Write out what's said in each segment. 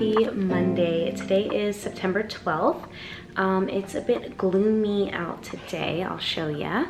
Happy Monday. Today is September 12th. It's a bit gloomy out today, I'll show ya.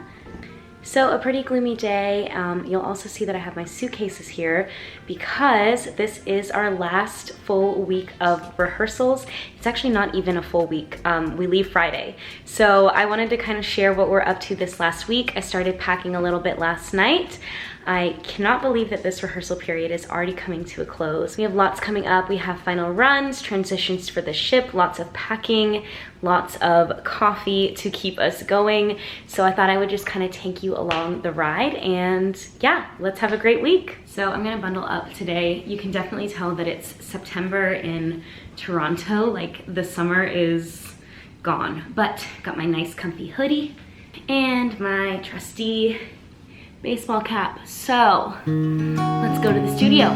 So a pretty gloomy day. You'll also see that I have my suitcases here because this is our last full week of rehearsals. It's actually not even a full week. We leave Friday. So I wanted to kind of share what we're up to this last week. I started packing a little bit last night. I cannot believe that this rehearsal period is already coming to a close. We have lots coming up. We have final runs, transitions for the ship, lots of packing, lots of coffee to keep us going. So I thought I would just kind of take you along the ride and yeah, let's have a great week. So I'm gonna bundle up today. You can definitely tell that it's September in Toronto, like the summer is gone. But got my nice comfy hoodie and my trusty baseball cap. So let's go to the studio.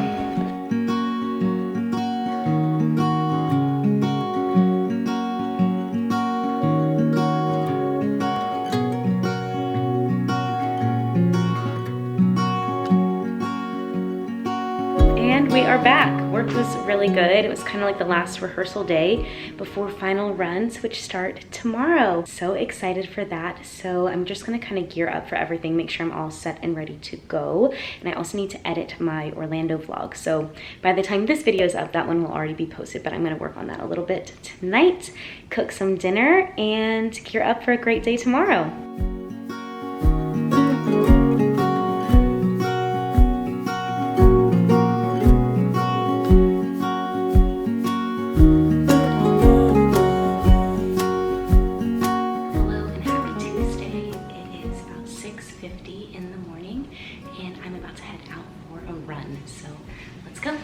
And we are back. Work was really good. It was kind of like the last rehearsal day before final runs, which start tomorrow. So excited for that. So I'm just gonna kind of gear up for everything, make sure I'm all set and ready to go. And I also need to edit my Orlando vlog. So by the time this video is up, that one will already be posted, but I'm gonna work on that a little bit tonight, cook some dinner, and gear up for a great day tomorrow. In the morning and I'm about to head out for a run, so let's go.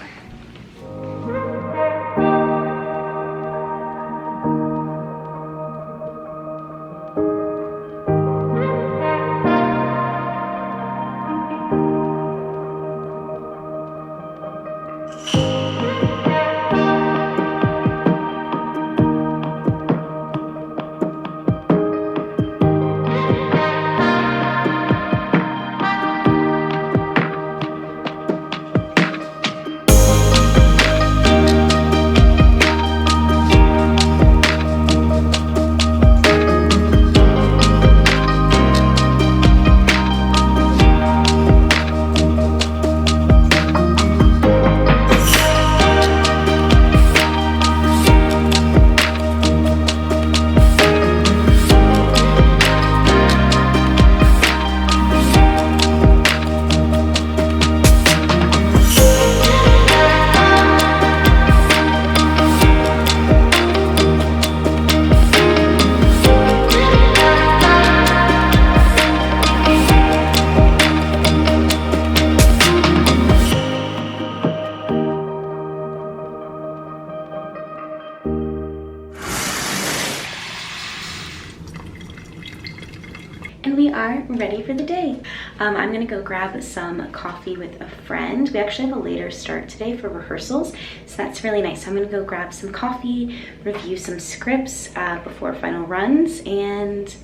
And we are ready for the day. I'm gonna go grab some coffee with a friend. We actually have a later start today for rehearsals, so that's really nice. So I'm gonna go grab some coffee, review some scripts before final runs, and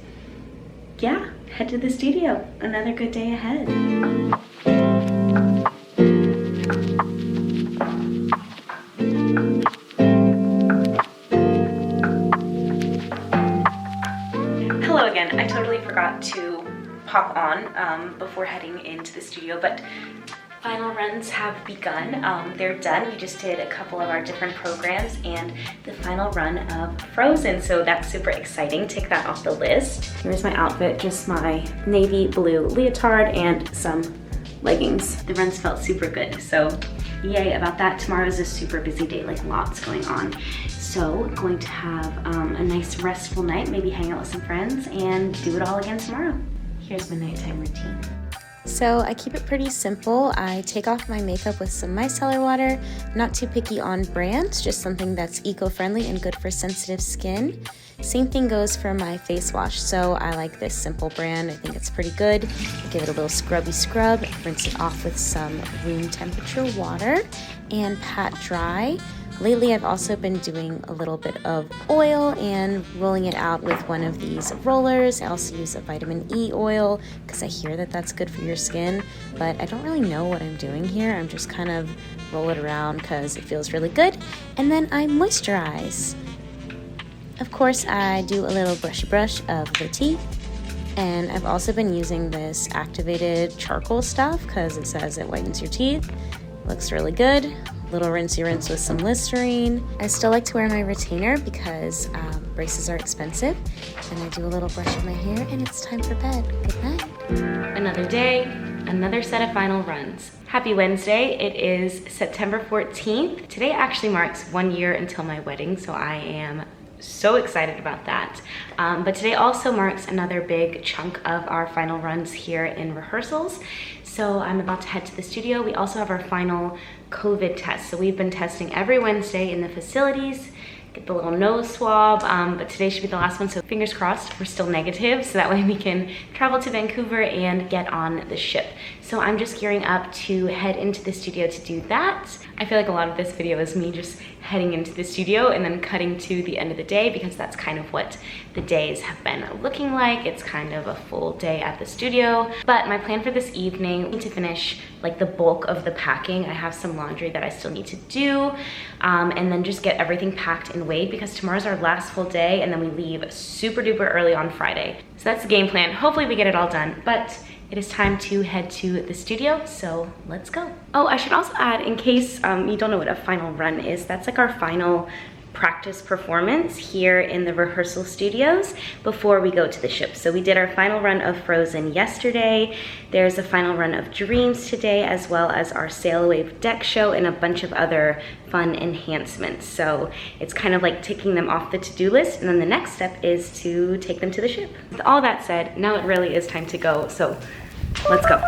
yeah, head to the studio. Another good day ahead. Hello again. I totally forgot to pop on before heading into the studio, but final runs have begun. They're done. We just did a couple of our different programs and the final run of Frozen, so that's super exciting. Take that off the list. Here's my outfit, just my navy blue leotard and some leggings. The runs felt super good, so yay about that. Tomorrow is a super busy day, like lots going on. So going to have a nice restful night, maybe hang out with some friends and do it all again tomorrow. Here's my nighttime routine. So I keep it pretty simple. I take off my makeup with some micellar water, not too picky on brands, just something that's eco-friendly and good for sensitive skin. Same thing goes for my face wash. So I like this Simple brand. I think it's pretty good. I give it a little scrubby scrub, rinse it off with some room temperature water, and pat dry Lately, I've also been doing a little bit of oil and rolling it out with one of these rollers. I also use a vitamin E oil because I hear that that's good for your skin, but I don't really know what I'm doing here. I'm just kind of roll it around because it feels really good, and then I moisturize. Of course, I do a little brushy brush of the teeth, and I've also been using this activated charcoal stuff because it says it whitens your teeth. Looks really good. Little rinsey rinse with some Listerine. I still like to wear my retainer because braces are expensive. And I do a little brush of my hair and it's time for bed. Good night. Another day, another set of final runs. Happy Wednesday. It is September 14th. Today actually marks 1 year until my wedding, so I am so excited about that. But today also marks another big chunk of our final runs here in rehearsals. So I'm about to head to the studio. We also have our final COVID test. So we've been testing every Wednesday in the facilities, get the little nose swab, but today should be the last one. So fingers crossed, we're still negative. So that way we can travel to Vancouver and get on the ship. So I'm just gearing up to head into the studio to do that. I feel like a lot of this video is me just heading into the studio and then cutting to the end of the day because that's kind of what the days have been looking like. It's kind of a full day at the studio. But my plan for this evening is to finish like the bulk of the packing. I have some laundry that I still need to do, and then just get everything packed and weighed because tomorrow's our last full day and then we leave super duper early on Friday. So that's the game plan. Hopefully we get it all done, but it is time to head to the studio, so let's go. Oh, I should also add, in case you don't know what a final run is, that's like our final practice performance here in the rehearsal studios before we go to the ship. So we did our final run of Frozen yesterday. There's a final run of Dreams today, as well as our Sail Away deck show and a bunch of other fun enhancements. So it's kind of like ticking them off the to-do list, and then the next step is to take them to the ship. With all that said, now it really is time to go, so let's go.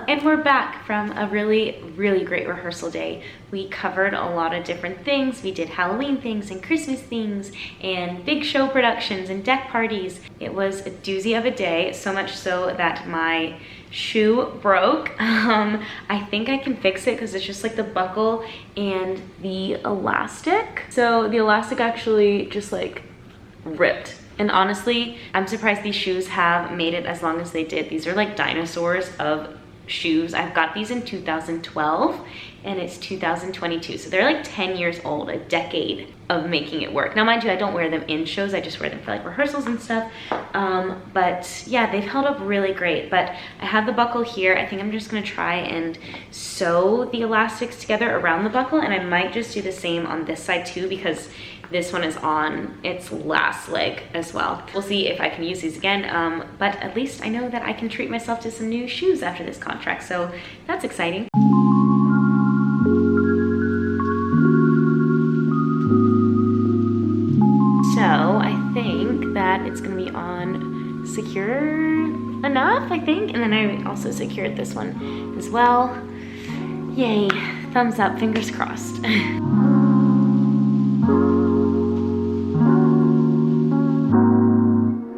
And we're back from a really, really great rehearsal day. We covered a lot of different things. We did Halloween things and Christmas things and big show productions and deck parties. It was a doozy of a day, so much so that my shoe broke. I think I can fix it because it's just like the buckle and the elastic. So the elastic actually just like ripped. And honestly, I'm surprised these shoes have made it as long as they did. These are like dinosaurs of shoes. I've got these in 2012 and it's 2022. So they're like 10 years old, a decade of making it work. Now, mind you, I don't wear them in shows. I just wear them for like rehearsals and stuff. But yeah, they've held up really great. But I have the buckle here. I think I'm just gonna try and sew the elastics together around the buckle, and I might just do the same on this side too because this one is on its last leg as well. We'll see if I can use these again, but at least I know that I can treat myself to some new shoes after this contract, so that's exciting. So I think that it's gonna be on secure enough, I think, and then I also secured this one as well. Yay, thumbs up, fingers crossed.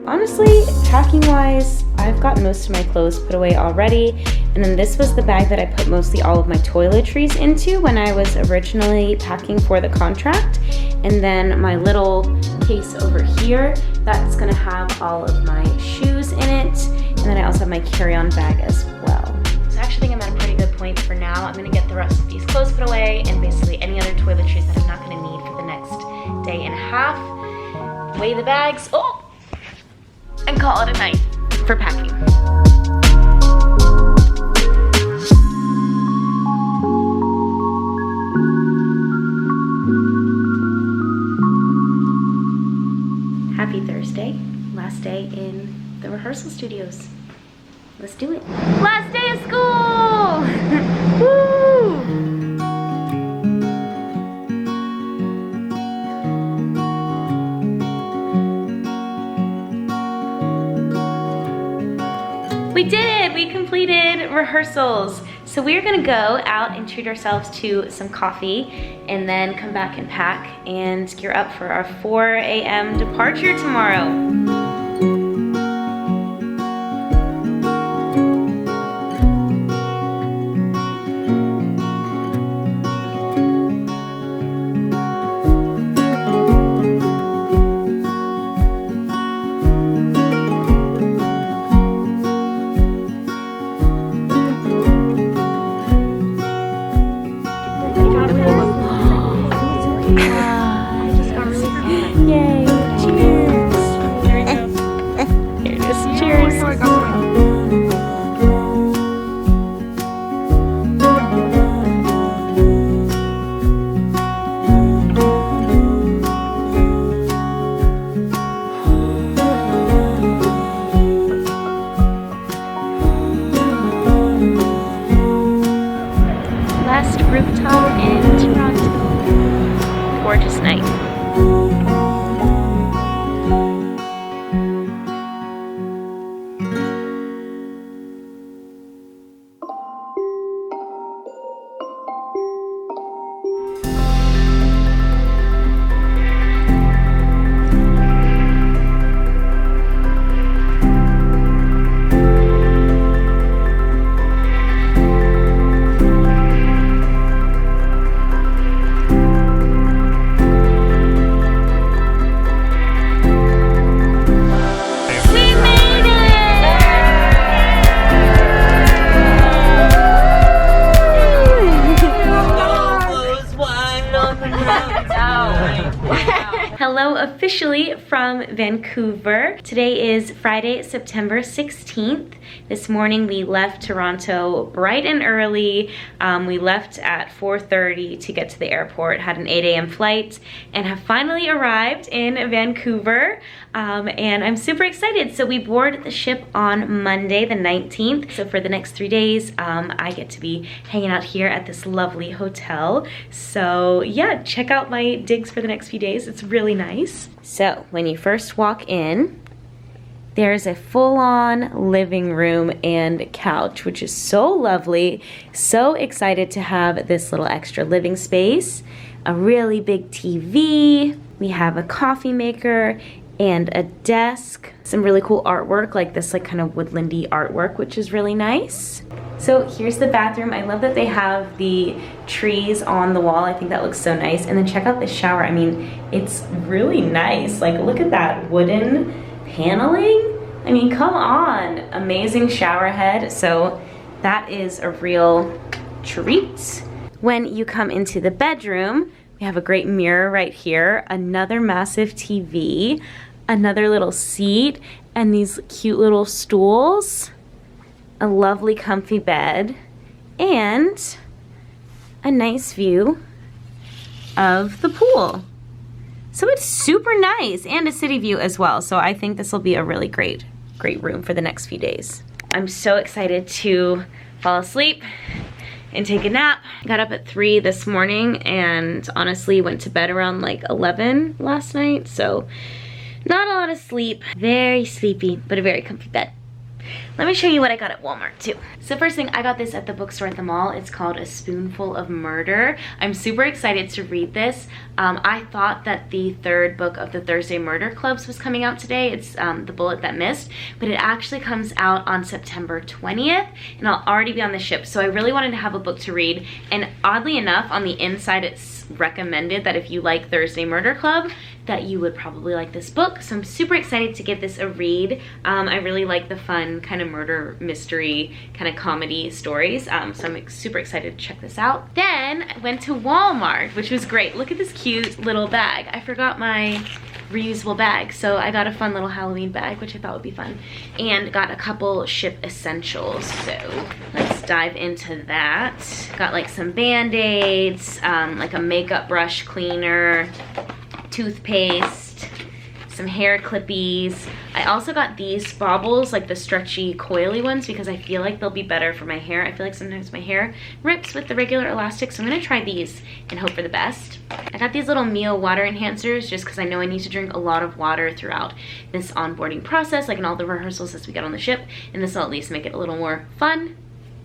Honestly, packing wise, I've got most of my clothes put away already, and then this was the bag that I put mostly all of my toiletries into when I was originally packing for the contract. And then my little case over here, that's gonna have all of my shoes in it, and then I also have my carry-on bag as well. So I actually think I'm at a pretty good point for now. I'm gonna get the rest of these clothes put away and basically any other toiletries that I'm not gonna need for the next day and a half. Weigh the bags, and call it a night for packing. Happy Thursday, last day in the rehearsal studios. Let's do it. Last day of school! Woo! We did it! We completed rehearsals. So we're gonna go out and treat ourselves to some coffee and then come back and pack and gear up for our 4 a.m. departure tomorrow. Yay! Cheers! Here it is. Cheers! Last rooftop in Toronto. Gorgeous night. Hello officially from Vancouver. Today is Friday, September 16th. This morning we left Toronto bright and early. We left at 4:30 to get to the airport, had an 8 a.m. flight, and have finally arrived in Vancouver. And I'm super excited. So we board the ship on Monday the 19th. So for the next 3 days, I get to be hanging out here at this lovely hotel. So yeah, check out my digs for the next few days. It's really nice. So when you first walk in, there's a full-on living room and couch, which is so lovely. So excited to have this little extra living space. A really big TV. We have a coffee maker and a desk. Some really cool artwork, like this like kind of woodlandy artwork, which is really nice. So here's the bathroom. I love that they have the trees on the wall. I think that looks so nice. And then check out the shower. I mean, it's really nice. Like, look at that wooden paneling. I mean, come on. Amazing shower head. So that is a real treat. When you come into the bedroom, we have a great mirror right here, another massive TV, another little seat, and these cute little stools, a lovely comfy bed, and a nice view of the pool. So it's super nice, and a city view as well. So I think this will be a really great room for the next few days. I'm so excited to fall asleep and take a nap. Got up at 3 this morning and honestly went to bed around like 11 last night. So not a lot of sleep, very sleepy, but a very comfy bed. Let me show you what I got at Walmart too. So first thing, I got this at the bookstore at the mall. It's called A Spoonful of Murder. I'm super excited to read this. I thought that the third book of the Thursday Murder Clubs was coming out today. It's The Bullet That Missed, but it actually comes out on September 20th, and I'll already be on the ship. So I really wanted to have a book to read, and oddly enough, on the inside it's recommended that if you like Thursday Murder Club, that you would probably like this book. So I'm super excited to give this a read. I really like the fun kind of murder mystery kind of comedy stories. So I'm super excited to check this out. Then I went to Walmart, which was great. Look at this cute little bag. I forgot my reusable bag, so I got a fun little Halloween bag, which I thought would be fun, and got a couple ship essentials. So let's dive into that. Got like some Band-Aids, like a makeup brush cleaner, toothpaste, some hair clippies. I also got these baubles, like the stretchy coily ones, because I feel like they'll be better for my hair. I feel like sometimes my hair rips with the regular elastic, so I'm gonna try these and hope for the best. I got these little Mio water enhancers just because I know I need to drink a lot of water throughout this onboarding process, like in all the rehearsals as we get on the ship, and this will at least make it a little more fun.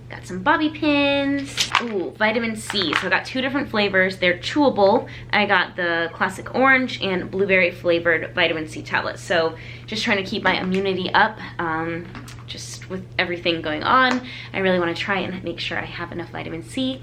Got some bobby pins. Ooh, vitamin C. So I got 2 different flavors. They're chewable. I got the classic orange and blueberry flavored vitamin C tablets. So just trying to keep my immunity up, just with everything going on. I really want to try and make sure I have enough vitamin C.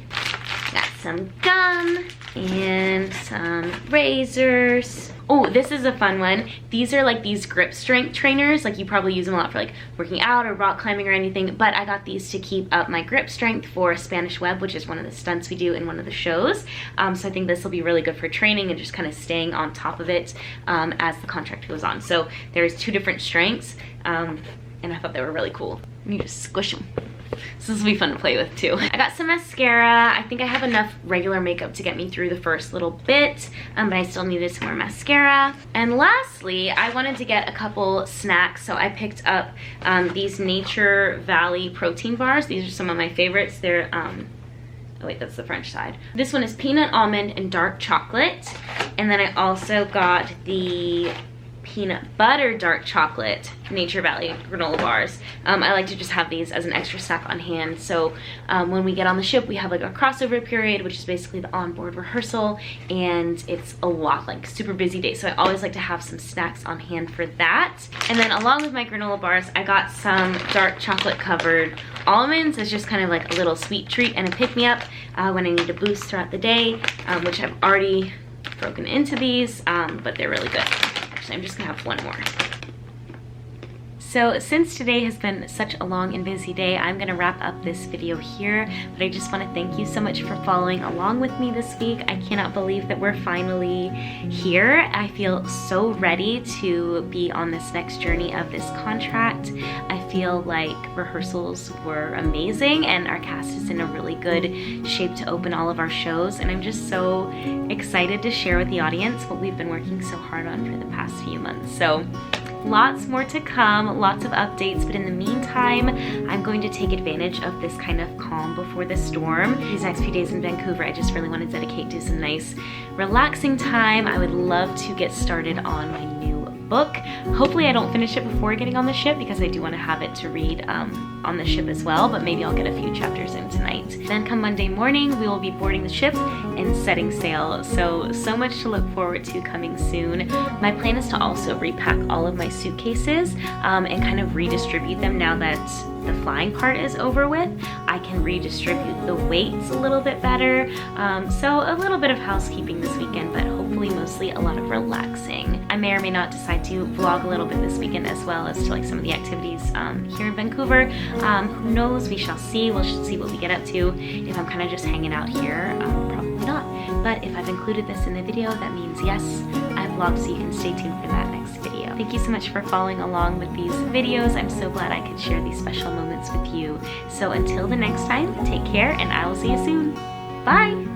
Got some gum and some razors. Oh, this is a fun one. These are like these grip strength trainers. Like you probably use them a lot for like working out or rock climbing or anything, but I got these to keep up my grip strength for Spanish web, which is one of the stunts we do in one of the shows. So I think this will be really good for training and just kind of staying on top of it as the contract goes on. So there's 2 different strengths, and I thought they were really cool. You just squish them. So this will be fun to play with too. I got some mascara. I think I have enough regular makeup to get me through the first little bit, but I still needed some more mascara. And lastly, I wanted to get a couple snacks, so I picked up these Nature Valley protein bars. These are some of my favorites. They're, oh wait, that's the French side. This one is peanut, almond, and dark chocolate. And then I also got the peanut butter dark chocolate Nature Valley granola bars. I like to just have these as an extra snack on hand, so when we get on the ship we have like a crossover period, which is basically the onboard rehearsal, and it's a lot, like super busy day, so I always like to have some snacks on hand for that. And then along with my granola bars, I got some dark chocolate covered almonds as just kind of like a little sweet treat and a pick-me-up when I need a boost throughout the day, which I've already broken into these, but they're really good. I'm just gonna have one more. So since today has been such a long and busy day, I'm gonna wrap up this video here, but I just wanna thank you so much for following along with me this week. I cannot believe that we're finally here. I feel so ready to be on this next journey of this contract. I feel like rehearsals were amazing and our cast is in a really good shape to open all of our shows, and I'm just so excited to share with the audience what we've been working so hard on for the past few months. So lots more to come, lots of updates, but in the meantime, I'm going to take advantage of this kind of calm before the storm. These next few days in Vancouver, I just really want to dedicate to some nice, relaxing time. I would love to get started on my new book. Hopefully I don't finish it before getting on the ship, because I do want to have it to read on the ship as well, but maybe I'll get a few chapters in tonight. Then come Monday morning, we will be boarding the ship and setting sail. So much to look forward to coming soon. My plan is to also repack all of my suitcases and kind of redistribute them now that the flying part is over with. I can redistribute the weights a little bit better. So a little bit of housekeeping this weekend, but hopefully mostly a lot of relaxing. I may or may not decide to vlog a little bit this weekend as well as to like some of the activities here in Vancouver. Who knows, we shall see. We'll see what we get up to. If I'm kind of just hanging out here, probably not. But if I've included this in the video, that means yes, I've vlogged, so you can stay tuned for that next video. Thank you so much for following along with these videos. I'm so glad I could share these special moments with you. So until the next time, take care and I will see you soon. Bye!